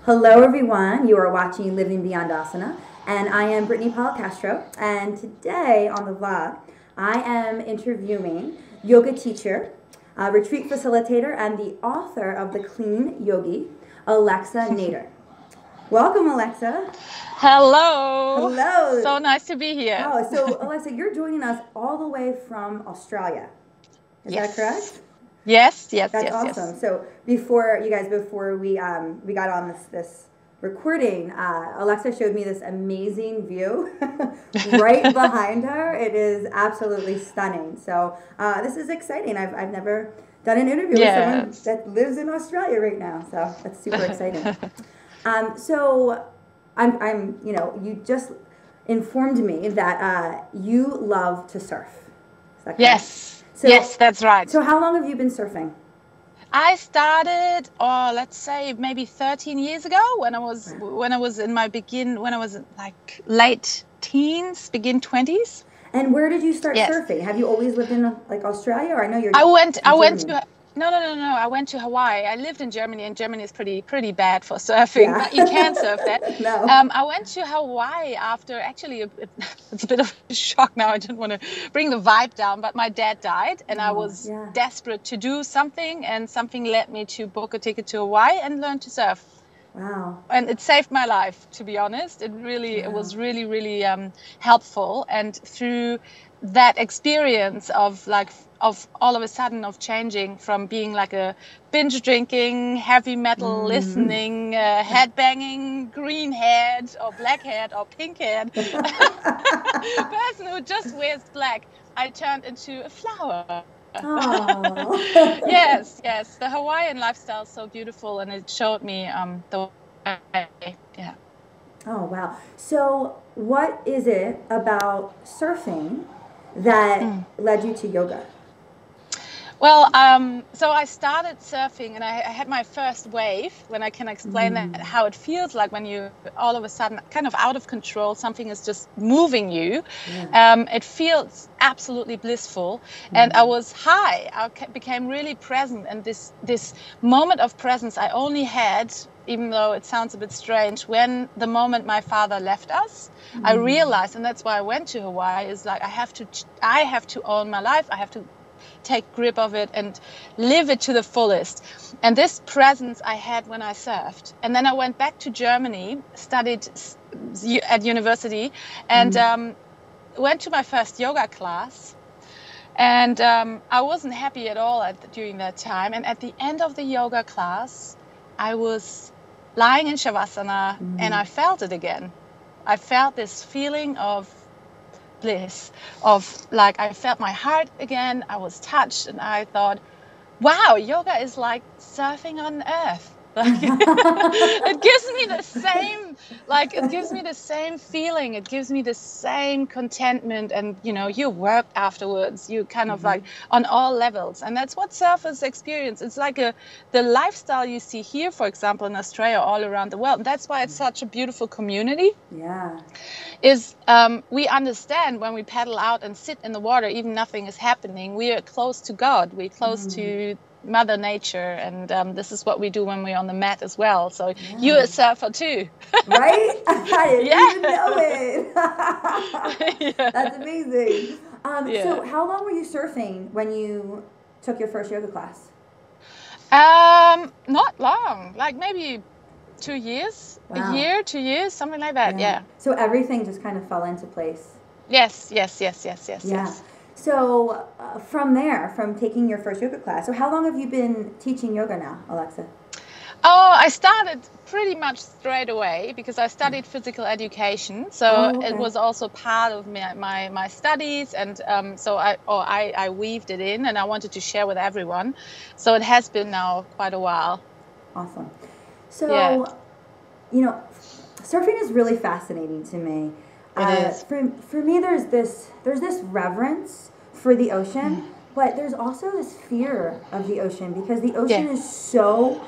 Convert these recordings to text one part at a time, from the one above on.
Hello everyone, you are watching Living Beyond Asana, and I am Brittany Castro, and today on the vlog, I am interviewing yoga teacher, retreat facilitator, and the author of the Clean Yogi, Alexa Nehter. Welcome, Alexa. Hello. Hello. So nice to be here. Oh, so Alexa, you're joining us all the way from Australia. Is that correct? Yes. That's awesome. Yes. So before we got on this recording, Alexa showed me this amazing view right behind her. It is absolutely stunning. So this is exciting. I've never done an interview with someone that lives in Australia right now. So that's super exciting. So I'm you just informed me that you love to surf. Is that correct? Yes. So, yes, that's right. So how long have you been surfing? I started, let's say maybe 13 years ago when I was in my like late teens, begin 20s. And where did you start surfing? Have you always lived in like Australia, or I know you're? I went to. No. I went to Hawaii. I lived in Germany, and Germany is pretty bad for surfing, but you can surf that. No. I went to Hawaii after, actually, it's a bit of a shock now. I didn't want to bring the vibe down, but my dad died, and I was desperate to do something, and something led me to book a ticket to Hawaii and learn to surf. Wow. And it saved my life, to be honest. It was really helpful. And through that experience of all of a sudden of changing from being like a binge drinking, heavy metal listening, head banging, green haired or black haired or pink haired person who just wears black, I turned into a flower. Oh. Yes. The Hawaiian lifestyle is so beautiful, and it showed me the way. Yeah. Oh, wow. So what is it about surfing that led you to yoga? Well, so I started surfing, and I had my first wave, when I can explain that, how it feels like when you all of a sudden kind of out of control, something is just moving you. It feels absolutely blissful, and I was high. I became really present, and this moment of presence I only had, even though it sounds a bit strange, when the moment my father left us. I realized, and that's why I went to Hawaii, is like I have to own my life. I have to take grip of it and live it to the fullest. And this presence I had when I surfed. And then I went back to Germany, studied at university, and went to my first yoga class. And I wasn't happy at all during that time. And at the end of the yoga class, I was lying in Shavasana, and I felt it again. I felt this feeling of bliss, of like I felt my heart again. I was touched, and I thought, wow, yoga is like surfing on earth. Like, it gives me the same feeling. It gives me the same contentment, and you work afterwards. You kind of like on all levels, and that's what surfers experience. It's like the lifestyle you see here, for example, in Australia, all around the world. And that's why it's such a beautiful community. Yeah, is we understand when we paddle out and sit in the water, even nothing is happening. We are close to God. We're close to Mother Nature, and this is what we do when we're on the mat as well. So you're a surfer too, right? I didn't even know it. That's amazing. So how long were you surfing when you took your first yoga class? Not long, like maybe 2 years, a year, 2 years, something like that. Yeah. So everything just kind of fell into place. Yes. Yeah. So from taking your first yoga class, so how long have you been teaching yoga now, Alexa? Oh, I started pretty much straight away because I studied physical education. So it was also part of my studies. And so I weaved it in, and I wanted to share with everyone. So it has been now quite a while. Awesome. So, surfing is really fascinating to me. It is. For me, there's this reverence for the ocean, but there's also this fear of the ocean because the ocean is so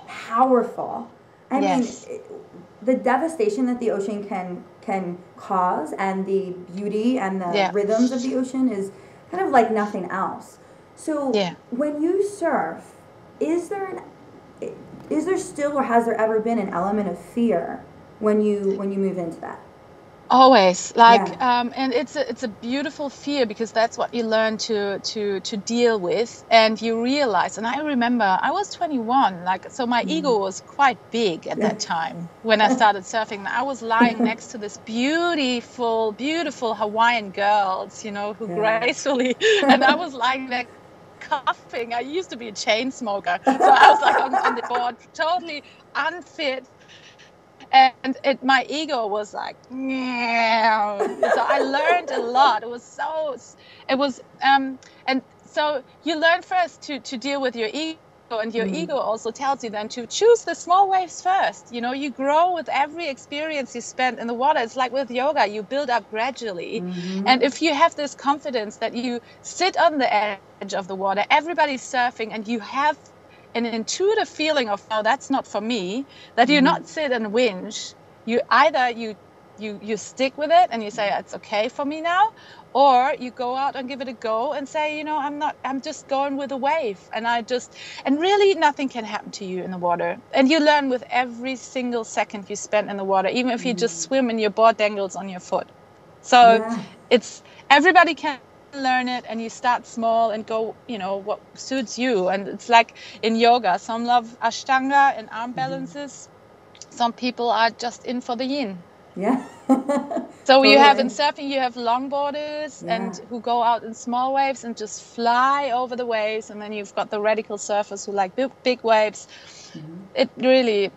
powerful. I mean, the devastation that the ocean can cause, and the beauty and the rhythms of the ocean is kind of like nothing else. So Yeah. when you surf, is there still, or has there ever been an element of fear when you move into that? Always, like, and it's a beautiful fear, because that's what you learn to deal with, and you realize. And I remember I was 21, like, so my ego was quite big at that time when I started surfing. I was lying next to this beautiful Hawaiian girls, you know, who gracefully, and I was lying there coughing. I used to be a chain smoker, so I was like on the board, totally unfit. And my ego was like, meow. So I learned a lot. It was and so you learn first to deal with your ego, and your ego also tells you then to choose the small waves first. You know, you grow with every experience you spend in the water. It's like with yoga, you build up gradually. And if you have this confidence that you sit on the edge of the water, everybody's surfing, and you have an intuitive feeling of, no, that's not for me, that you not sit and whinge. You either you stick with it and you say, it's okay for me now, or you go out and give it a go and say, you know, I'm just going with the wave, and really nothing can happen to you in the water. And you learn with every single second you spend in the water, even if you just swim and your board dangles on your foot. So it's, everybody can learn it, and you start small and go, you know, what suits you. And it's like in yoga, some love Ashtanga and arm balances, some people are just in for the yin. So you have in surfing, you have longboarders and who go out in small waves and just fly over the waves, and then you've got the radical surfers who like big waves. It really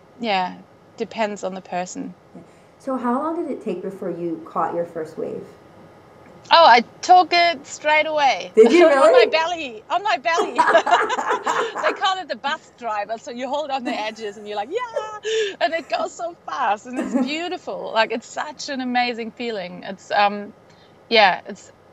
depends on the person. So how long did it take before you caught your first wave? Oh, I took it straight away. Did you really? On my belly. They call it the bus driver. So you hold on the edges and you're like, yeah, and it goes so fast, and it's beautiful. Like, it's such an amazing feeling. It's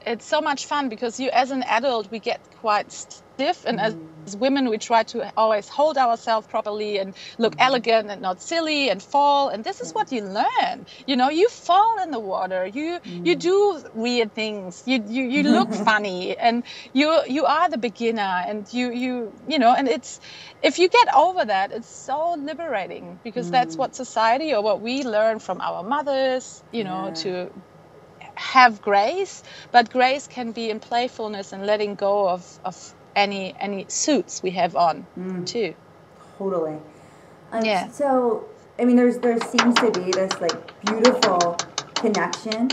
it's so much fun, because you, as an adult, we get quite stiff, and as women, we try to always hold ourselves properly and look elegant and not silly and fall. And this is what you learn. You know, you fall in the water, you do weird things, you look funny, and you are the beginner, and you know, and it's, if you get over that, it's so liberating, because that's what society, or what we learn from our mothers, you know, to have grace. But grace can be in playfulness and letting go of any suits we have on too. Totally. So, I mean, there seems to be this like beautiful connection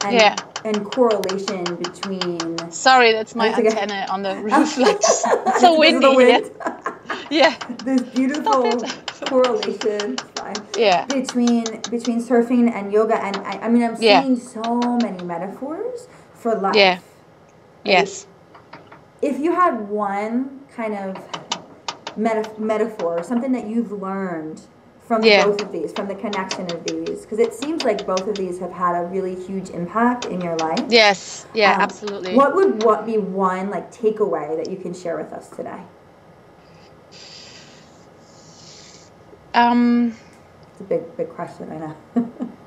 and correlation between. Sorry, that's my antenna on the roof. Like, it's so windy here. This beautiful correlation between surfing and yoga, and I mean, I'm seeing so many metaphors for life. Yes. If you had one kind of metaphor, something that you've learned from both of these, from the connection of these, because it seems like both of these have had a really huge impact in your life. Yes, absolutely. What would be one like takeaway that you can share with us today? It's a big question, I know.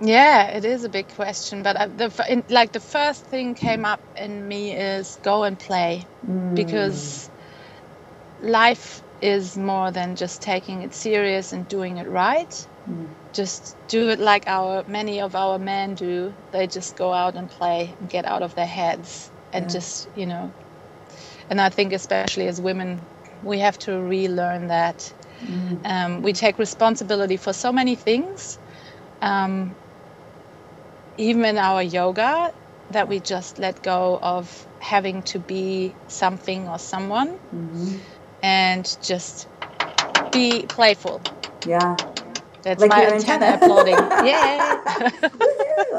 Yeah, it is a big question, but the first thing came up in me is go and play, because life is more than just taking it serious and doing it right. Just do it like many of our men do. They just go out and play and get out of their heads and just, you know. And I think especially as women, we have to relearn that. We take responsibility for so many things, even in our yoga, that we just let go of having to be something or someone, and just be playful. That's like my antenna applauding.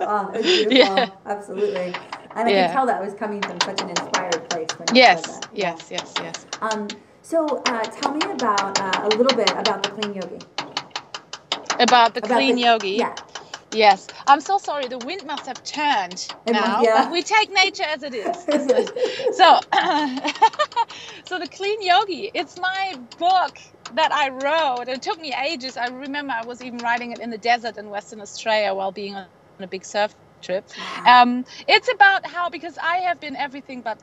Oh, it's beautiful. Absolutely. And I can tell that was coming from such an inspired place when you said that. Yes. So tell me about a little bit about the Clean Yogi. About the Clean Yogi? Yeah. Yes. I'm so sorry. The wind must have turned now. But we take nature as it is, isn't it? So, so the Clean Yogi, it's my book that I wrote. It took me ages. I remember I was even writing it in the desert in Western Australia while being on a big surf trip. It's about how, because I have been everything but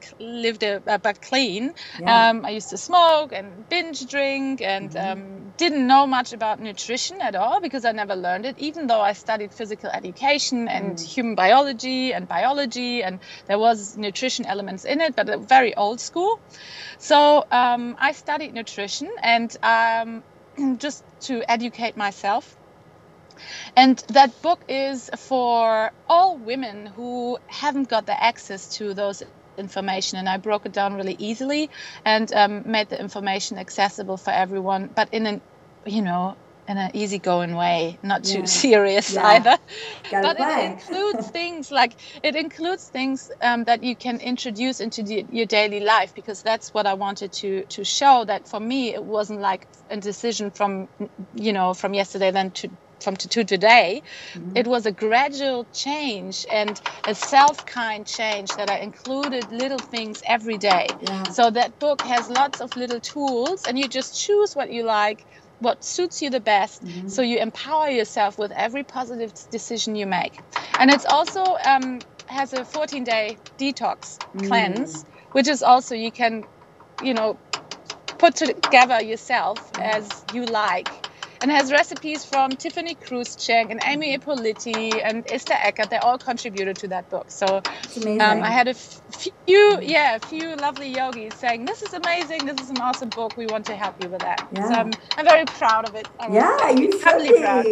but clean. I used to smoke and binge drink and didn't know much about nutrition at all, because I never learned it, even though I studied physical education and human biology, and there was nutrition elements in it, but very old school. So I studied nutrition and just to educate myself. And that book is for all women who haven't got the access to those information, and I broke it down really easily and made the information accessible for everyone, but in an easygoing way, not too serious either. But it includes things that you can introduce into your daily life, because that's what I wanted to show, that for me it wasn't like a decision from yesterday then to today. It was a gradual change and a self-kind change, that I included little things every day. So that book has lots of little tools, and you just choose what you like, what suits you the best, so you empower yourself with every positive decision you make. And it's also has a 14-day detox cleanse, which is also, you can put together yourself as you like. And has recipes from Tiffany Cruikshank and Amy Ippoliti and Esther Eckert. They all contributed to that book. So I had a few lovely yogis saying, "This is amazing. This is an awesome book. We want to help you with that." So I'm very proud of it. You should be. Proud.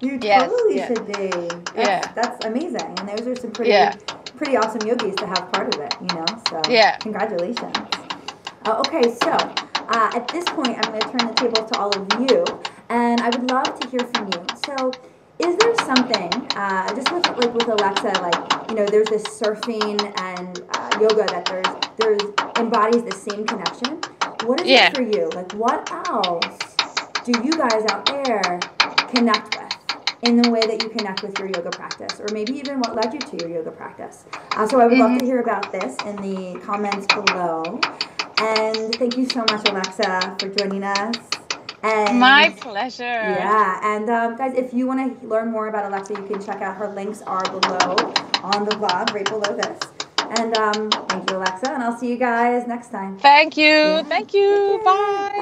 You totally should be. That's amazing. And those are some pretty awesome yogis to have part of it. So congratulations. Okay, so at this point, I'm going to turn the table to all of you. And I would love to hear from you. So, is there something, just with Alexa, there's this surfing and yoga that there's embodies the same connection. What is it for you? What else do you guys out there connect with in the way that you connect with your yoga practice? Or maybe even what led you to your yoga practice? So I would love to hear about this in the comments below. And thank you so much, Alexa, for joining us. And, my pleasure. And guys, if you want to learn more about Alexa, you can check out her links are below on the vlog, right below this. And thank you, Alexa, and I'll see you guys next time. Thank you. Thank you. Bye.